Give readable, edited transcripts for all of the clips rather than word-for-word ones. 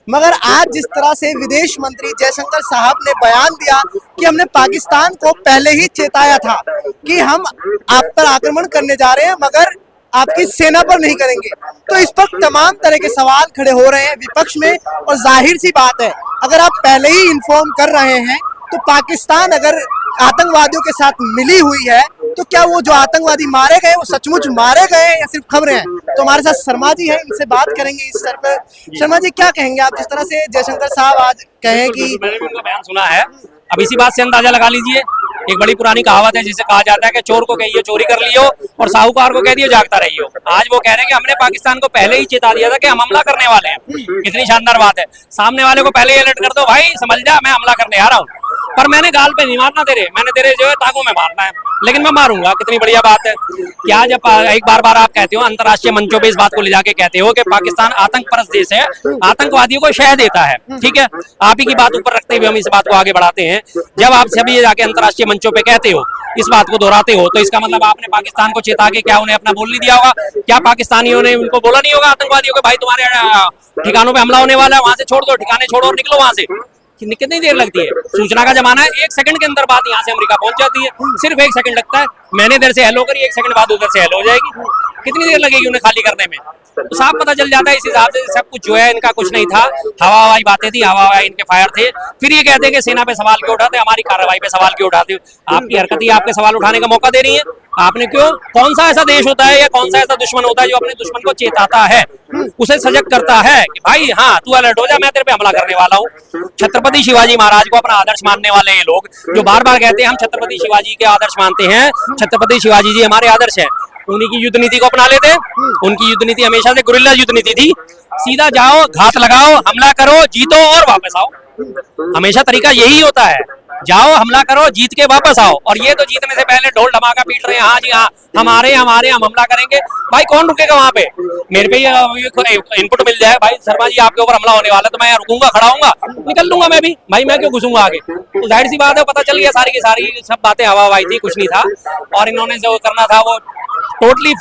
मगर आज जिस तरह से विदेश मंत्री जयशंकर साहब ने बयान दिया कि हमने पाकिस्तान को पहले ही चेताया था कि हम आप पर आक्रमण करने जा रहे हैं मगर आपकी सेना पर नहीं करेंगे, तो इस पर तमाम तरह के सवाल खड़े हो रहे हैं विपक्ष में। और जाहिर सी बात है, अगर आप पहले ही इन्फॉर्म कर रहे हैं तो पाकिस्तान अगर आतंकवादियों के साथ मिली हुई है तो क्या वो जो आतंकवादी मारे गए वो सचमुच मारे गए या सिर्फ खबरें हैं? तो हमारे साथ शर्मा जी हैं, इनसे बात करेंगे इस सर पर। शर्मा जी, क्या कहेंगे आप जिस तरह से जयशंकर साहब आज कहें कि मैंने भी उनका बयान सुना है। अब इसी बात से अंदाजा लगा लीजिए, एक बड़ी पुरानी कहावत है जिसे कहा जाता है कि चोर को कहिए चोरी कर लियो और साहूकार को कह दियो जागता रहियो। आज वो कह रहे हैं कि हमने पाकिस्तान को पहले ही चेता दिया था कि हम हमला करने वाले हैं। कितनी शानदार बात है, सामने वाले को पहले ही अलर्ट कर दो, भाई समझ जा मैं हमला करने आ रहा हूँ, पर मैंने गाल पे नहीं मारना तेरे, मैंने तेरे जो है टांगों में मारना है, लेकिन मैं मारूंगा। कितनी बढ़िया बात है। क्या जब एक बार आप कहते हो अंतर्राष्ट्रीय मंचों पे इस बात को ले जाके कहते हो कि पाकिस्तान आतंक परस्त देश है, आतंकवादियों को शह देता है, ठीक है, आप ही की बात ऊपर रखते हुए हम इस बात को आगे बढ़ाते हैं। जब आप सभी जाके अंतर्राष्ट्रीय मंचों पे कहते हो, इस बात को दोहराते हो, तो इसका मतलब आपने पाकिस्तान को चेता के क्या उन्हें अपना बोल नहीं दिया होगा? क्या पाकिस्तानियों ने उनको बोला नहीं होगा आतंकवादियों को, भाई तुम्हारे ठिकानों पे हमला होने वाला है, वहां से छोड़ दो, ठिकाने छोड़ो और निकलो वहां से? कितनी देर लगती है? सूचना का जमाना है, 1 सेकंड के अंदर बात यहाँ से अमेरिका पहुंच जाती है, सिर्फ 1 सेकंड लगता है। मैंने इधर से हेलो करी, 1 सेकंड बाद उधर से हेलो हो जाएगी। कितनी देर लगेगी उन्हें खाली करने में? तो साफ पता चल जाता है। इस हिसाब से सब कुछ जो है इनका कुछ नहीं था, हवा हवाई बातें थी, हवा हवाई इनके फायर थे। फिर ये कहते हैं कि सेना पे सवाल क्यों उठाते, हमारी कार्रवाई पे सवाल क्यों उठाते हो? आपकी हरकत ही आपके सवाल उठाने का मौका दे रही है। आपने क्यों, कौन सा ऐसा देश होता है या कौन सा ऐसा दुश्मन होता है जो अपने दुश्मन को चेताता है, उसे सजग करता है कि भाई हाँ तू अलर्ट हो जा, मैं तेरे पे हमला करने वाला हूँ। छत्रपति शिवाजी महाराज को अपना आदर्श मानने वाले ये लोग जो बार बार कहते हैं हम छत्रपति शिवाजी के आदर्श मानते हैं, छत्रपति शिवाजी जी हमारे आदर्श हैं, उन्हीं की युद्ध नीति को अपना लेते हैं। उनकी युद्ध नीति हमेशा से गुरिल्ला युद्ध नीति थी, सीधा जाओ, घात लगाओ, हमला करो, जीतो और वापस आओ। हमेशा तरीका यही होता है, जाओ, हमला करो, जीत के वापस आओ। और ये तो जीतने से पहले ढोल धमाका पीट रहे हैं, हाँ जी हाँ हमारे हम हमला करेंगे। भाई कौन रुकेगा वहां पे? मेरे पे इनपुट मिल जाए भाई शर्मा जी आपके ऊपर हमला होने वाला है, तो मैं रुकूंगा, खड़ा होऊंगा, निकल लूंगा मैं भी, भाई मैं क्यों घुसूंगा आगे? तो जाहिर सी बात है, पता चल गया सारी की सारी सब बातें हवा हवाई थी, कुछ नहीं था। और इन्होंने जो करना था वो टोटली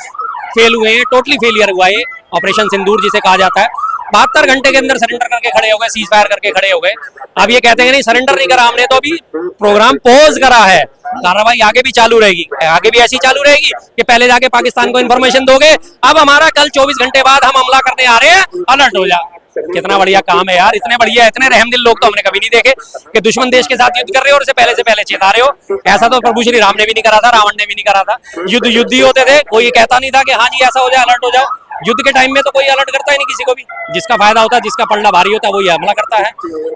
फेल हुए हैं, टोटली फेलियर हुआ है ऑपरेशन सिंदूर जिसे कहा जाता है। 72 घंटे के अंदर सरेंडर करके खड़े हो गए, सीज फायर करके खड़े हो गए। अब ये कहते हैं नहीं सरेंडर नहीं करा हमने, तो अभी प्रोग्राम पॉज करा है, कार्रवाई आगे भी चालू रहेगी, आगे भी ऐसी चालू रहेगी कि पहले जाके पाकिस्तान को इन्फॉर्मेशन दोगे, अब हमारा कल 24 घंटे बाद हम हमला करने आ रहे हैं, अलर्ट हो जा। कितना बढ़िया काम है यार, इतने बढ़िया, इतने रहमदिल लोग तो हमने कभी नहीं देखे कि दुश्मन देश के साथ युद्ध कर रहे हो और उसे पहले से पहले चेता रहे हो। ऐसा तो प्रभु श्री राम ने भी नहीं करा था, रावण ने भी नहीं करा था। युद्ध ही होते थे, कोई कहता नहीं था कि हाँ जी ऐसा हो जाए, अलर्ट हो जाओ। युद्ध के टाइम में तो कोई अलर्ट करता ही नहीं किसी को भी, जिसका फायदा होता है, जिसका पलड़ा भारी होता है, वो ये हमला करता है।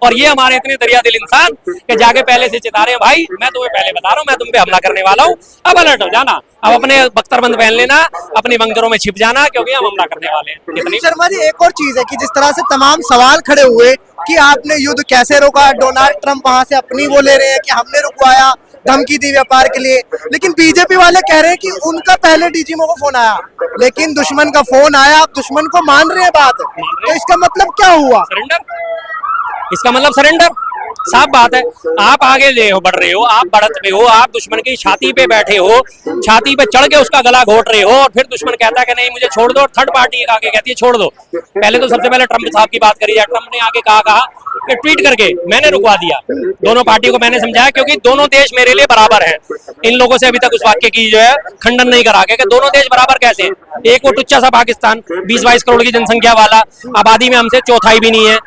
और ये हमारे इतने दरिया दिल इंसान कि जाके पहले से चेता रहे हैं, भाई मैं तुम्हें पहले बता रहा हूँ, मैं तुम पे हमला करने वाला हूँ, अब अलर्ट हो जाना, अब अपने बख्तरबंद पहन लेना, अपने बंकरों में छिप जाना, क्योंकि हम हमला करने वाले हैं। शर्मा जी, एक और चीज है कि जिस तरह से तमाम सवाल खड़े हुए कि आपने युद्ध कैसे रोका, डोनाल्ड ट्रंप वहां से अपनी वो ले रहे हैं कि हमने रुकवाया, धमकी दी व्यापार के लिए, लेकिन बीजेपी वाले कह रहे हैं कि उनका पहले डीजीएमओ को फोन आया, लेकिन दुश्मन का फोन आया, आप दुश्मन को मान रहे हैं बात, तो इसका मतलब क्या हुआ? सरेंडर। इसका मतलब सरेंडर, साफ बात है। आप आगे बढ़ रहे हो, आप बढ़त में हो, आप दुश्मन की छाती पे बैठे हो, छाती पे चढ़ के उसका गला घोट रहे हो, और फिर दुश्मन कहता है कि नहीं मुझे छोड़ दो, थर्ड पार्टी आगे कहती है छोड़ दो। पहले तो सबसे पहले ट्रंप साहब की बात करी जाए, ट्रंप ने आगे कहा कि ट्वीट करके मैंने रुकवा दिया, दोनों पार्टी को मैंने समझाया, क्योंकि दोनों देश मेरे लिए बराबर हैं। इन लोगों से अभी तक उस वाक्य की जो है खंडन नहीं करा कि दोनों देश बराबर कैसे? एक वो टुच्चा सा पाकिस्तान 20-22 करोड़ की जनसंख्या वाला, आबादी में हमसे चौथाई भी नहीं है,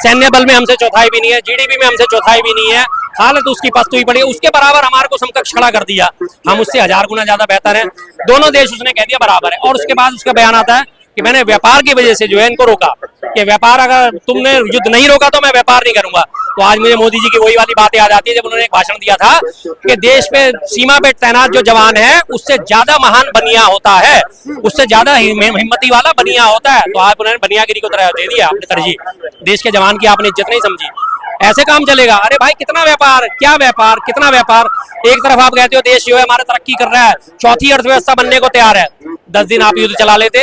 सैन्य बल में हमसे चौथाई भी नहीं है, जीडीपी में हमसे चौथाई भी नहीं है, हालत उसकी पस्त हुई पड़ी है, उसके बराबर हमारे को समकक्ष खड़ा कर दिया, हम उससे 1000 गुना ज्यादा बेहतर है। दोनों देश उसने कह दिया बराबर है। और उसके बाद उसका बयान आता है कि मैंने व्यापार की वजह से जो है इनको रोका, कि व्यापार अगर तुमने युद्ध नहीं रोका तो मैं व्यापार नहीं करूंगा। तो आज मुझे मोदी जी की वही वाली बात याद आती है जब उन्होंने एक भाषण दिया था कि देश पे सीमा पे तैनात जो जवान है उससे ज्यादा महान बनिया होता है, उससे ज्यादा हिम्मती वाला बनिया होता है। तो आप उन्होंने बनियागिरी को तरह दे दिया, आपने तरजीह, देश के जवान की आपने इज्जत नहीं समझी। ऐसे काम चलेगा? अरे भाई कितना व्यापार, क्या व्यापार, कितना व्यापार। एक तरफ आप कहते हो देश जो है हमारा तरक्की कर रहा है, चौथी अर्थव्यवस्था बनने को तैयार है, 10 दिन आप युद्ध चला लेते,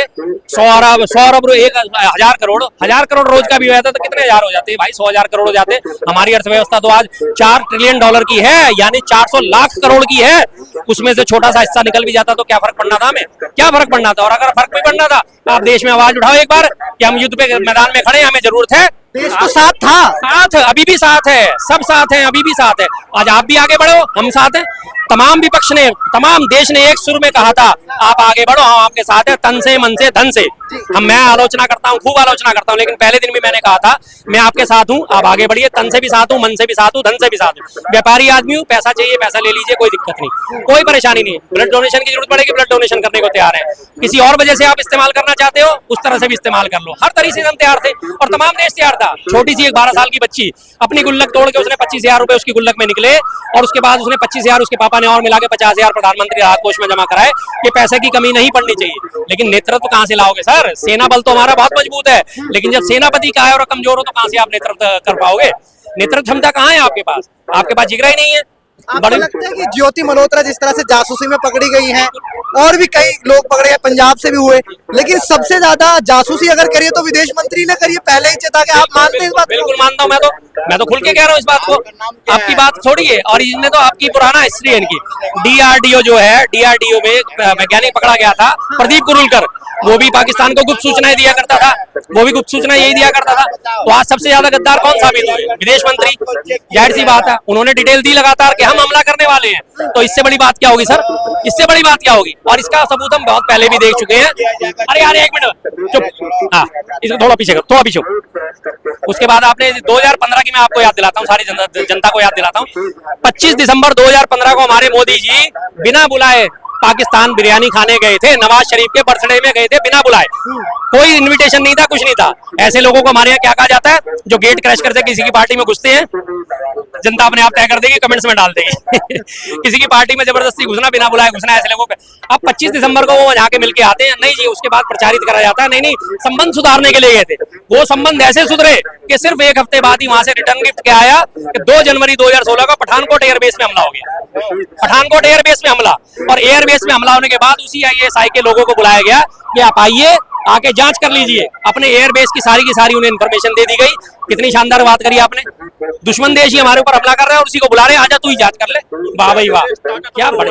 100 अरब 1000 करोड़ रोज का भी हो जाता तो कितने हजार हो जाते भाई? 100,000 करोड़ हो जाते। हमारी अर्थव्यवस्था तो आज $4 ट्रिलियन की है, यानी 400 लाख करोड़ की है। उसमें से छोटा सा हिस्सा निकल भी जाता तो क्या फर्क पड़ना था हमें? क्या फर्क पड़ना था? और अगर फर्क भी पड़ना था, आप देश में आवाज उठाओ एक बार कि हम युद्ध पे मैदान में खड़े हैं, हमें जरूरत है, देश तो साथ था। साथ अभी भी साथ है, सब साथ हैं, अभी भी साथ है। आज आप भी आगे बढ़ो, हम साथ हैं। तमाम विपक्ष ने, तमाम देश ने एक सुर में कहा था आप आगे बढ़ो, हम आपके साथ हैं, तन से, मन से, धन से। मैं आलोचना करता हूँ, खूब आलोचना करता हूँ, लेकिन पहले दिन भी मैंने कहा था मैं आपके साथ हूँ, आप आगे बढ़िए। तन से भी साथ हूँ, मन से भी साथ हूँ, धन से भी साथ हूँ। व्यापारी आदमी हूँ, पैसा चाहिए पैसा ले लीजिए, कोई दिक्कत नहीं, कोई परेशानी नहीं। ब्लड डोनेशन की जरूरत पड़ेगी, ब्लड डोनेशन करने को तैयार है। किसी और वजह से आप इस्तेमाल करना चाहते हो, उस तरह से भी इस्तेमाल कर लो। हर तरीके से हम तैयार थे और तमाम देश तैयार था। छोटी सी एक 12 साल की बच्ची अपनी गुल्लक तोड़ के उसने 25,000 रुपए उसकी गुल्लक में निकले और उसके बाद उसने 25,000 उसके पापा ने और मिला के 50,000 प्रधानमंत्री राहत कोष में जमा कराए। ये पैसे की कमी नहीं पड़नी चाहिए, लेकिन नेतृत्व कहां से लाओगे सर? सेना बल तो हमारा बहुत मजबूत है, लेकिन जब सेनापति का है और कमजोर हो तो कहां से आप नेतृत्व कर पाओगे? नेतृत्व क्षमता कहां है आपके पास? आपके पास जिगरा ही नहीं है। आपको लगता है कि ज्योति मल्होत्रा जिस तरह से जासूसी में पकड़ी गई हैं और भी कई लोग पकड़े गए, पंजाब से भी हुए, लेकिन सबसे ज्यादा जासूसी अगर करिए तो विदेश मंत्री ने करिए, पहले ही चेता के। आप मानते हैं इस बात को? बिल्कुल मानता हूं, मैं तो खुल के कह रहा हूं इस बात को। आपकी बात छोड़िए, और इनने तो आपकी पुराना हिस्ट्री है इनकी। डीआरडीओ जो है, डीआरडीओ में वैज्ञानिक पकड़ा गया था प्रदीप कुरुलकर, वो भी पाकिस्तान को गुप्त सूचनाएं दिया करता था, वो भी गुप्त सूचना यही दिया करता था। तो आज सबसे ज्यादा गद्दार कौन साबित हुए? विदेश मंत्री। जाहिर सी बात है, उन्होंने डिटेल दी लगातार कि हम हमला करने वाले हैं, तो इससे बड़ी बात क्या होगी सर? इससे बड़ी बात क्या होगी? और इसका सबूत हम बहुत पहले भी देख चुके हैं। अरे यार एक मिनट चुप, हाँ इसको थोड़ा पीछे करो, थोड़ा पीछे। उसके बाद आपने 2015 की मैं आपको याद दिलाता हूँ, सारी जनता को याद दिलाता हूँ। 25 दिसंबर 2015 को हमारे मोदी जी बिना बुलाए पाकिस्तान बिरयानी खाने गए थे, नवाज शरीफ के बर्थडे में गए थे बिना बुलाए। कोई इनविटेशन नहीं था, कुछ नहीं था। ऐसे लोगों को हमारे यहाँ क्या कहा जाता है? जो गेट क्रैश करके किसी की पार्टी में घुसते हैं, जनता अपने आप तय कर देगी, कमेंट्स में डाल देगी। किसी की पार्टी में जबरदस्ती घुसना, बिना बुलाए घुसना, ऐसे लोगों को अब 25 दिसंबर को वो जाके मिलके आते हैं। नहीं जी, उसके बाद प्रचारित करा जाता है नहीं नहीं संबंध सुधारने के लिए गए थे। वो संबंध ऐसे सुधरे कि सिर्फ एक हफ्ते बाद ही वहां से रिटर्न गिफ्ट क्या आया कि 2 जनवरी 2016 को पठानकोट एयरबेस में हमला हो गया। पठानकोट एयरबेस में हमला, और एयरबेस में हमला होने के बाद उसी IASI के लोगों को बुलाया गया कि आप आइए, आके जांच कर लीजिए। अपने एयरबेस की सारी उन्हें इन्फॉर्मेशन दे दी गई। कितनी शानदार बात करी आपने। दुश्मन देश ही हमारे ऊपर हमला कर रहा है और उसी को बुला रहे हैं, आजा तू ही जांच कर ले। वाह भाई वाह, क्या बड़े।